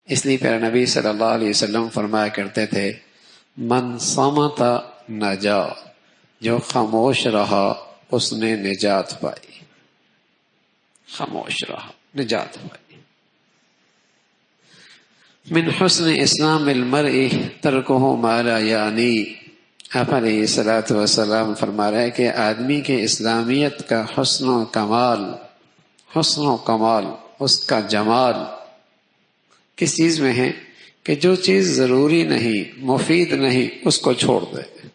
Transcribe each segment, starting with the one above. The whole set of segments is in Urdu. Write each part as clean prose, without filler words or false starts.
اس لیے پیارے نبی صلی اللہ علیہ وسلم فرمایا کرتے تھے من صمت نجا، جو خاموش رہا اس نے نجات پائی، خاموش رہا نجات پائی۔ من حسن اسلام المرء ترکہ ما لا یعنی، آپ علیہ الصلوۃ والسلام فرما رہے ہیں کہ آدمی کے اسلامیت کا حسن و کمال، اس کا جمال کس چیز میں ہے کہ جو چیز ضروری نہیں، مفید نہیں، اس کو چھوڑ دے۔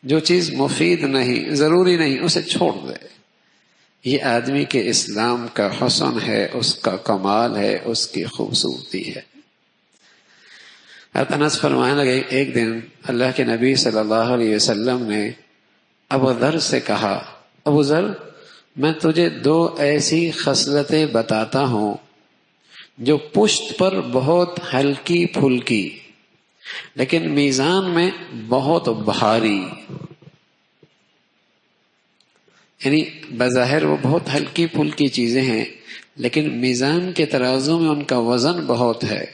جو چیز مفید نہیں، ضروری نہیں، اسے چھوڑ دے۔ یہ آدمی کے اسلام کا حسن ہے، اس کا کمال ہے، اس کی خوبصورتی ہے۔ انس فرمانے لگے ایک دن اللہ کے نبی صلی اللہ علیہ وسلم نے ابو ذر سے کہا، ابو ذر میں تجھے دو ایسی خصلتیں بتاتا ہوں جو پشت پر بہت ہلکی پھلکی لیکن میزان میں بہت بھاری، یعنی بظاہر وہ بہت ہلکی پھلکی چیزیں ہیں لیکن میزان کے ترازو میں ان کا وزن بہت ہے۔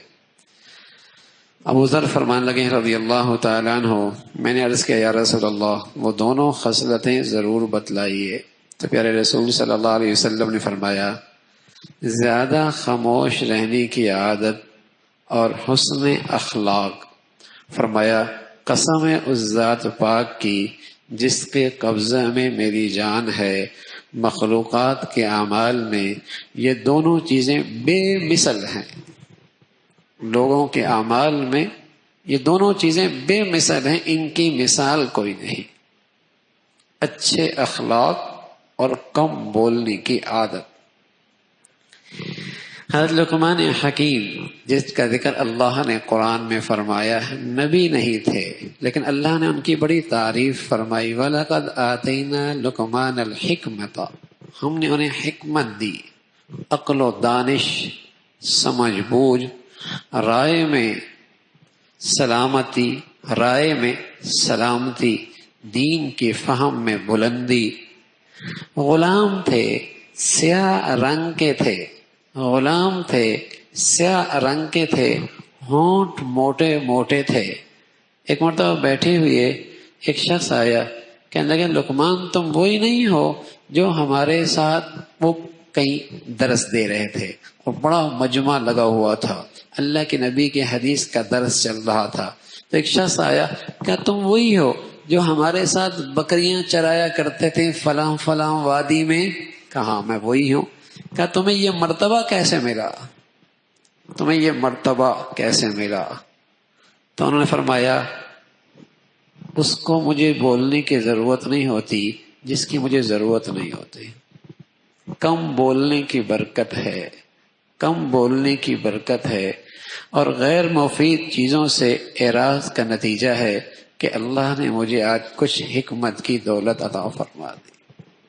ابو ذر فرمان لگے رضی اللہ تعالیٰ عنہ، میں نے عرض کیا یا رسول اللہ وہ دونوں خصلتیں ضرور بتلائیے۔ تو پیارے رسول صلی اللہ علیہ وسلم نے فرمایا زیادہ خاموش رہنے کی عادت اور حسن اخلاق۔ فرمایا قسم ہے اس ذات پاک کی جس کے قبضہ میں میری جان ہے، مخلوقات کے اعمال میں یہ دونوں چیزیں بے مثل ہیں۔ لوگوں کے اعمال میں یہ دونوں چیزیں بے مثل ہیں، ان کی مثال کوئی نہیں۔ اچھے اخلاق اور کم بولنے کی عادت۔ حضرت لقمان حکیم جس کا ذکر اللہ نے قرآن میں فرمایا ہے، نبی نہیں تھے لیکن اللہ نے ان کی بڑی تعریف فرمائی، وَلَقَدْ آتَيْنَا لُقْمَانَ الْحِكْمَةَ، ہم نے انہیں حکمت دی، عقل و دانش، سمجھ بوجھ، رائے میں سلامتی، دین کی فہم میں بلندی۔ غلام تھے سیاہ رنگ کے تھے، ہونٹ موٹے موٹے تھے۔ ایک مرتبہ بیٹھے ہوئے ایک شخص آیا، کہنے لگا لقمان تم وہی نہیں ہو جو ہمارے ساتھ وہ کہیں درس دے رہے تھے، اور بڑا مجمع لگا ہوا تھا، اللہ کے نبی کے حدیث کا درس چل رہا تھا۔ تو ایک شخص آیا، کیا تم وہی ہو جو ہمارے ساتھ بکریاں چرایا کرتے تھے فلاں فلاں وادی میں؟ کہا میں وہی ہوں۔ کہا تمہیں یہ مرتبہ کیسے ملا؟ تو انہوں نے فرمایا اس کو مجھے بولنے کی ضرورت نہیں ہوتی جس کی مجھے ضرورت نہیں ہوتی۔ کم بولنے کی برکت ہے اور غیر مفید چیزوں سے اعراض کا نتیجہ ہے کہ اللہ نے مجھے آج کچھ حکمت کی دولت عطا فرما دی۔